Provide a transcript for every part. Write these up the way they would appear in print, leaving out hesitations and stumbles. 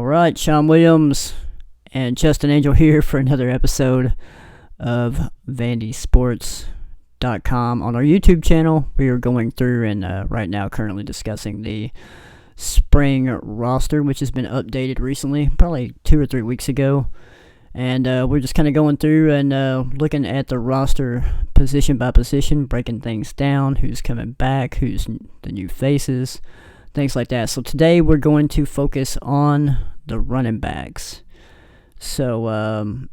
right, Sean Williams and Justin Angel here for another episode of VandySports.com. On our YouTube channel, we are going through and right now currently discussing the spring roster, which has been updated recently, probably 2 or 3 weeks ago. And we're just kind of going through and looking at the roster position by position, breaking things down, who's coming back, who's the new faces, things like that. So today we're going to focus on the running backs. So,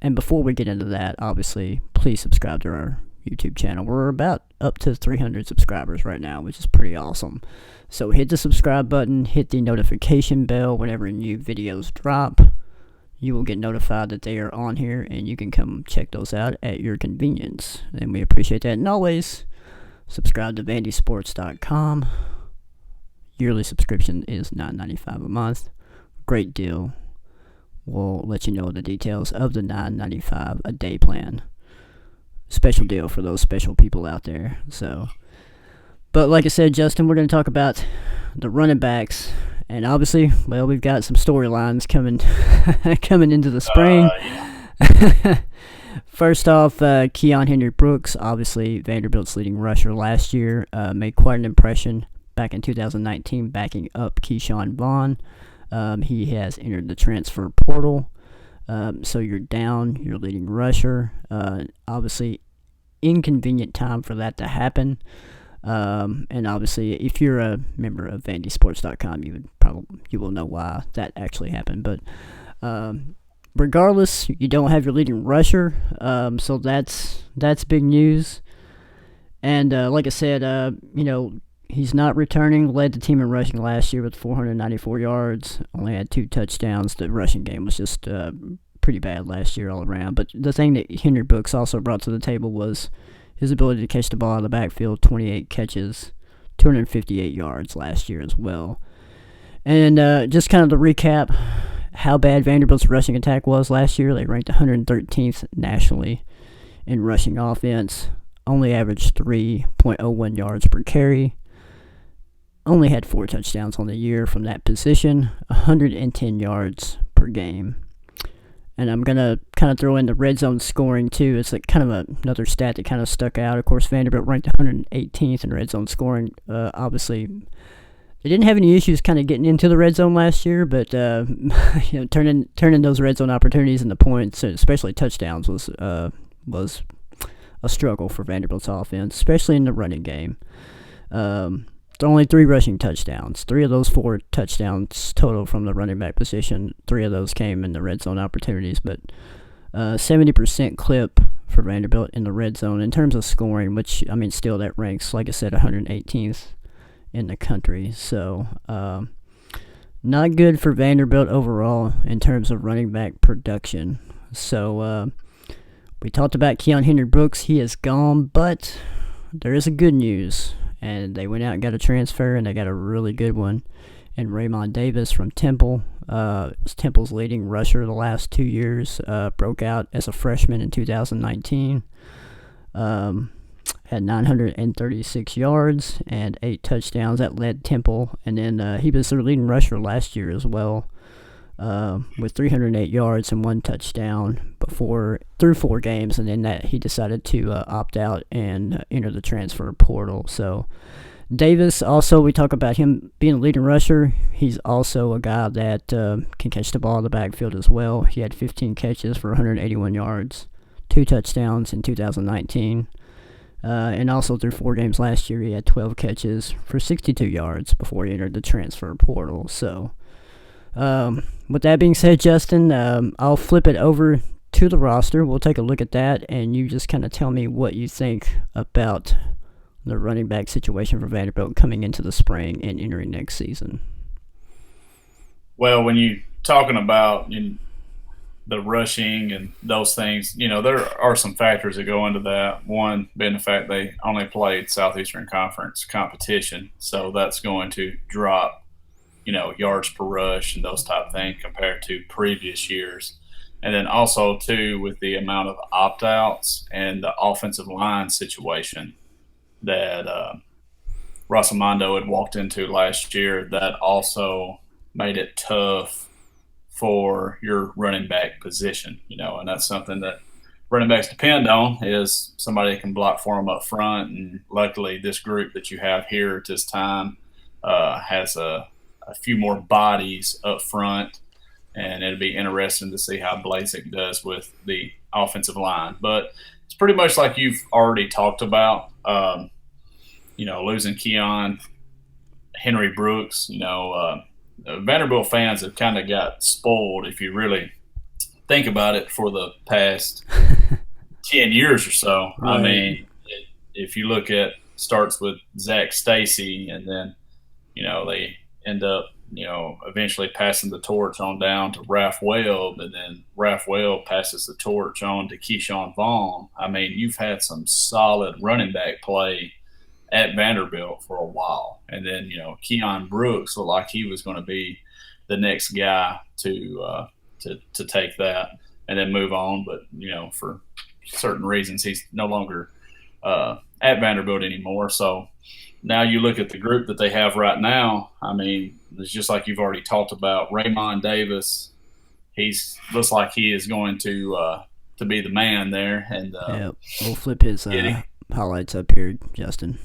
and before we get into that, obviously, please subscribe to our YouTube channel. We're about up to 300 subscribers right now, which is pretty awesome. So hit the subscribe button, hit the notification bell whenever new videos drop. You will get notified that they are on here, and you can come check those out at your convenience. And we appreciate that. And always, subscribe to VandySports.com. Yearly subscription is $9.95 a month. Great deal. We'll let you know the details of the $9.95 a day plan. Special deal for those special people out there. So, but like I said, Justin, we're going to talk about the running backs. And obviously, well, we've got some storylines coming coming into the spring. Yeah. First off, Keon Henry-Brooks, obviously Vanderbilt's leading rusher last year, made quite an impression back in 2019, backing up Keyshawn Vaughn. He has entered the transfer portal. So you're down your leading rusher. Obviously, inconvenient time for that to happen. And obviously, if you're a member of VandySports.com, you will know why that actually happened. But regardless, you don't have your leading rusher, so that's big news. And like I said, he's not returning. Led the team in rushing last year with 494 yards. Only had 2 touchdowns. The rushing game was just pretty bad last year all around. But the thing that Henry Brooks also brought to the table was his ability to catch the ball out of the backfield. 28 catches, 258 yards last year as well. And just kind of to recap how bad Vanderbilt's rushing attack was last year. They ranked 113th nationally in rushing offense. Only averaged 3.01 yards per carry. Only had 4 touchdowns on the year from that position, 110 yards per game. And I'm going to kind of throw in the red zone scoring, too. It's like kind of another stat that kind of stuck out. Of course, Vanderbilt ranked 118th in red zone scoring. Obviously, they didn't have any issues kind of getting into the red zone last year, but turning those red zone opportunities into points, especially touchdowns, was a struggle for Vanderbilt's offense, especially in the running game. Only 3 rushing touchdowns. 3 of those 4 touchdowns total from the running back position. 3 of those came in the red zone opportunities, but 70% clip for Vanderbilt in the red zone in terms of scoring, which, I mean, still that ranks, like I said, 118th in the country. So, not good for Vanderbilt overall in terms of running back production. So, we talked about Keon Henry-Brooks. He is gone, but there is a good news. And they went out and got a transfer, and they got a really good one. And Raymond Davis from Temple, was Temple's leading rusher the last 2 years, broke out as a freshman in 2019. Had 936 yards and 8 touchdowns. That led Temple. And then he was their leading rusher last year as well, with 308 yards and 1 touchdown through 4 games, and then that he decided to opt out and enter the transfer portal. So Davis, also, we talk about him being a leading rusher. He's also a guy that can catch the ball in the backfield as well. He had 15 catches for 181 yards, 2 touchdowns in 2019. And also through 4 games last year, he had 12 catches for 62 yards before he entered the transfer portal. So with that being said, Justin, I'll flip it over to the roster. We'll take a look at that, and you just kind of tell me what you think about the running back situation for Vanderbilt coming into the spring and entering next season. Well, when you're talking about the rushing and those things, there are some factors that go into that. One being the fact they only played Southeastern Conference competition, so that's going to drop yards per rush and those type of things compared to previous years. And then also, too, with the amount of opt-outs and the offensive line situation that Rosamondo had walked into last year, that also made it tough for your running back position, and that's something that running backs depend on is somebody that can block for them up front. And luckily, this group that you have here at this time has a few more bodies up front, and it'll be interesting to see how Blazek does with the offensive line. But it's pretty much like you've already talked about, losing Keon, Henry Brooks. Vanderbilt fans have kind of got spoiled, if you really think about it, for the past 10 years or so. Right. I mean, if you look at, starts with Zach Stacy, and then, they end up, eventually passing the torch on down to Raph Webb, and then Raph Webb passes the torch on to Keyshawn Vaughn. I mean, you've had some solid running back play at Vanderbilt for a while. And then, Keon Brooks looked like he was going to be the next guy to take that and then move on. But, for certain reasons, he's no longer at Vanderbilt anymore. So now you look at the group that they have right now. I mean, it's just like you've already talked about. Raymond Davis, looks like he is going to be the man there. And we'll flip his highlights up here, Justin.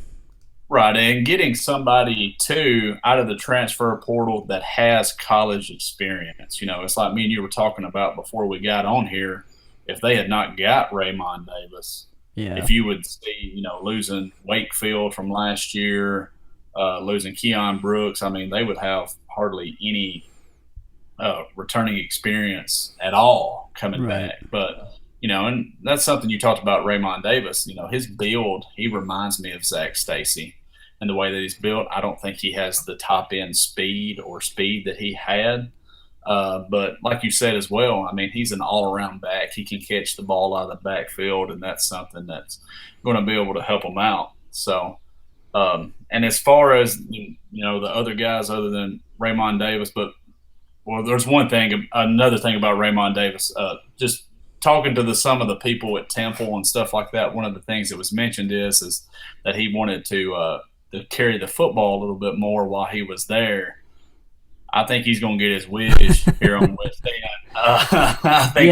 Right, and getting somebody, too, out of the transfer portal that has college experience. It's like me and you were talking about before we got on here. If they had not got Raymond Davis, if you would see, losing Wakefield from last year, losing Keon Brooks, I mean, they would have hardly any returning experience at all coming back. But, and that's something you talked about Raymond Davis. His build, he reminds me of Zach Stacy. And the way that he's built, I don't think he has the top-end speed that he had. But like you said as well, I mean, he's an all-around back. He can catch the ball out of the backfield, and that's something that's going to be able to help him out. So, and as far as, the other guys other than Raymond Davis, there's another thing about Raymond Davis. Just talking to some of the people at Temple and stuff like that, one of the things that was mentioned is that he wanted to carry the football a little bit more while he was there. I think he's going to get his wish here on West End. I think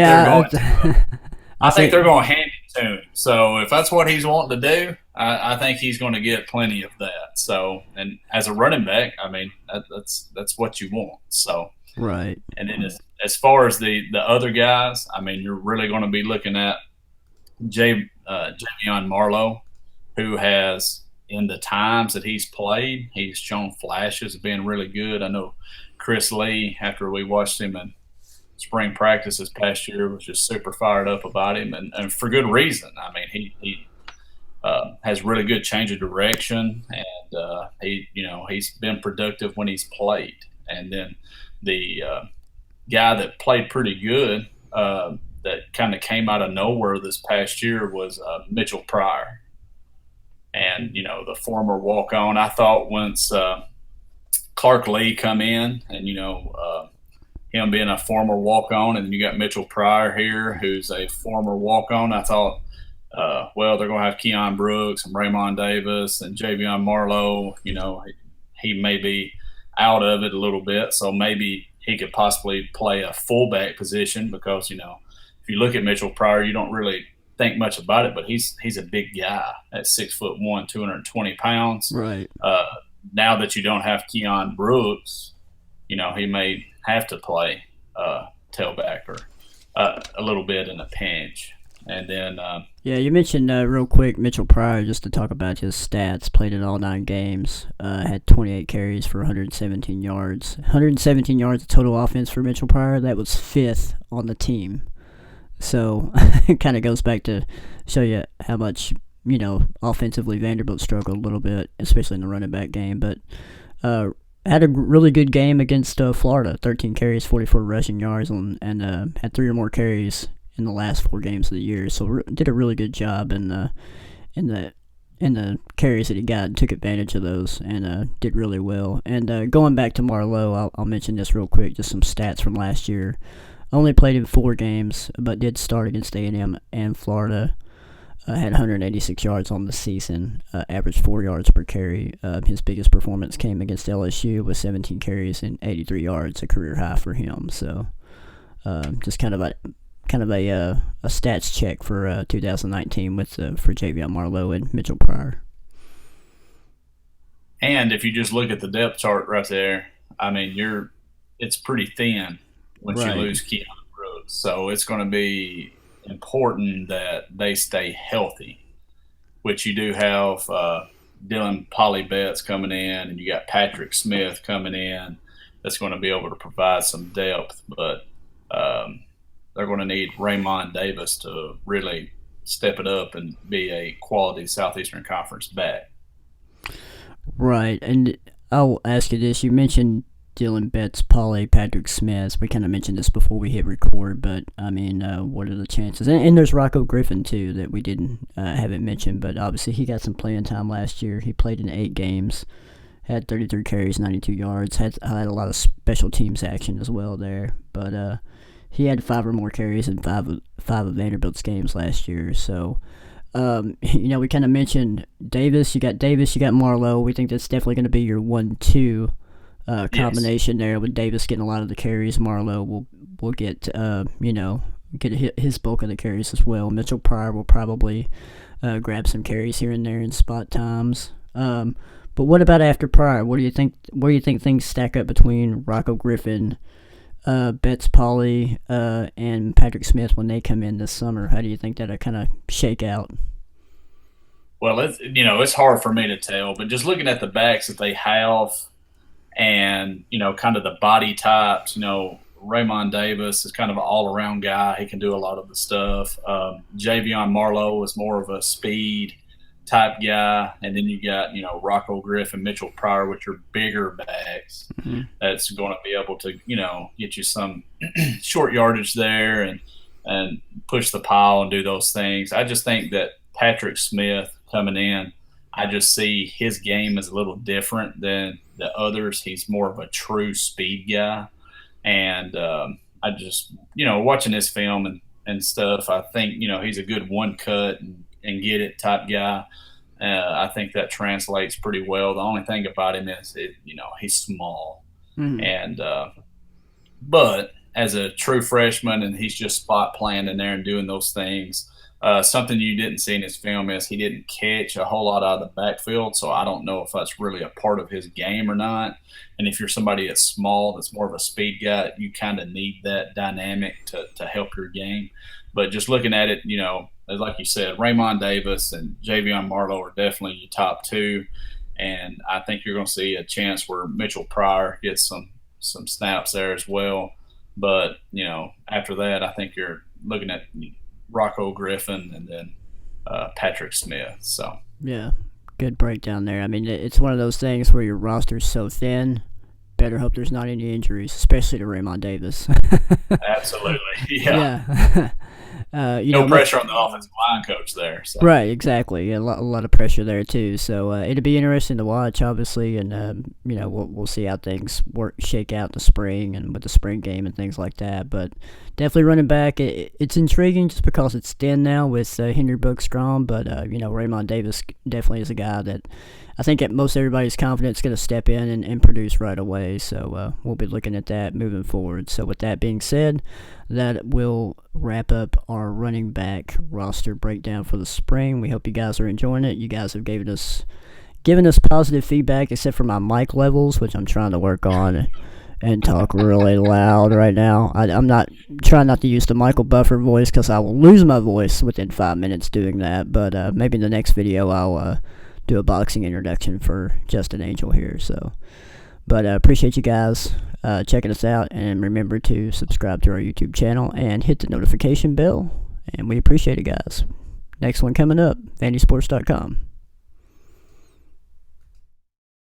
they're going to hand it to him. So if that's what he's wanting to do, I think he's going to get plenty of that. So, and as a running back, I mean, that's what you want. So, right. And then as far as the other guys, I mean, you're really going to be looking at Javion Marlowe, who has, in the times that he's played, he's shown flashes of being really good. I know Chris Lee, after we watched him in spring practice this past year, was just super fired up about him, and for good reason. I mean, he has really good change of direction, and he's been productive when he's played. And then the guy that played pretty good that kind of came out of nowhere this past year was Mitchell Pryor. And, the former walk-on, I thought once Clark Lee come in and, him being a former walk-on, and then you got Mitchell Pryor here who's a former walk-on, I thought, they're going to have Keon Brooks and Raymond Davis and Javion Marlowe. He may be out of it a little bit, so maybe he could possibly play a fullback position because, if you look at Mitchell Pryor, you don't really – think much about it, but he's a big guy at 6'1", 220 pounds. Right. Now that you don't have Keon Brooks, he may have to play tailback or a little bit in a pinch. And then you mentioned real quick Mitchell Pryor, just to talk about his stats. Played in all 9 games, had 28 carries for 117 yards. 117 yards of total offense for Mitchell Pryor. That was 5th on the team. So it kind of goes back to show you how much, offensively Vanderbilt struggled a little bit, especially in the running back game. But had a really good game against Florida, 13 carries, 44 rushing yards, and had 3 or more carries in the last 4 games of the year. So did a really good job in the carries that he got, and took advantage of those, and did really well. And going back to Marlowe, I'll mention this real quick, just some stats from last year. Only played in 4 games, but did start against A&M and Florida. Had 186 yards on the season, averaged 4 yards per carry. His biggest performance came against LSU with 17 carries and 83 yards, a career high for him. So Just kind of a stats check for 2019 with for Javion Marlowe and Mitchell Pryor. And if you just look at the depth chart right there, I mean, it's pretty thin once you Right. lose Keon Brooks. So it's going to be important that they stay healthy, which you do have Dylan Polybetts coming in, and you got Patrick Smith coming in. That's going to be able to provide some depth, but they're going to need Raymond Davis to really step it up and be a quality Southeastern Conference back. Right, and I'll ask you this. You mentioned Dylan Betts, Pauly, Patrick Smith. We kind of mentioned this before we hit record, but I mean, what are the chances? And there's Rocco Griffin too that we haven't mentioned, but obviously he got some playing time last year. He played in 8 games, had 33 carries, 92 yards. Had a lot of special teams action as well there, but he had 5 or more carries in five of Vanderbilt's games last year. So. We kind of mentioned Davis. You got Marlowe. We think that's definitely going to be your 1-2 combination there, with Davis getting a lot of the carries. Marlowe will get his bulk of the carries as well. Mitchell Pryor will probably grab some carries here and there in spot times. But what about after Pryor? What do you think? Where do you think things stack up between Rocco Griffin, Betts, Pauly, and Patrick Smith when they come in this summer? How do you think that'll kind of shake out? Well, it's hard for me to tell, but just looking at the backs that they have, and kind of the body types. Raymond Davis is kind of an all-around guy. He can do a lot of the stuff. Javion Marlowe is more of a speed type guy, and then you got Rocco Griffin, Mitchell Pryor, which are bigger backs. Mm-hmm. That's going to be able to get you some short yardage there and push the pile and do those things. I just think that Patrick Smith coming in, I just see his game is a little different than the others. He's more of a true speed guy, and I just watching his film and stuff, I think he's a good one cut and get it type guy. I think that translates pretty well. The only thing about him is he's small, and but as a true freshman, and he's just spot playing in there and doing those things. Something you didn't see in his film is he didn't catch a whole lot out of the backfield, so I don't know if that's really a part of his game or not. And if you're somebody that's small, that's more of a speed guy, you kind of need that dynamic to help your game. But just looking at it, like you said, Raymond Davis and Javion Marlowe are definitely your top 2. And I think you're going to see a chance where Mitchell Pryor gets some snaps there as well. But, after that, I think you're looking at Rocco Griffin and then Patrick Smith. So yeah, good breakdown there. I mean, it's one of those things where your roster's so thin. Better hope there's not any injuries, especially to Raymond Davis. Absolutely, yeah. Yeah. No pressure on the offensive line coach there. So. Right, exactly. A lot of pressure there too. So it'll be interesting to watch, obviously, and we'll see how things shake out in the spring and with the spring game and things like that. But definitely running back, it's intriguing just because it's thin now with Henry Bookstrom. But Raymond Davis definitely is a guy that I think at most everybody's confident is going to step in and produce right away. So we'll be looking at that moving forward. So with that being said, that will wrap up our running back roster breakdown for the spring. We hope you guys are enjoying it. You guys have given us positive feedback, except for my mic levels, which I'm trying to work on and talk really loud right now. I'm not trying not to use the Michael Buffer voice because I will lose my voice within 5 minutes doing that. But maybe in the next video I'll do a boxing introduction for Justin Angel here. So, but appreciate you guys checking us out, and remember to subscribe to our YouTube channel and hit the notification bell. And we appreciate it, guys. Next one coming up, VandySports.com.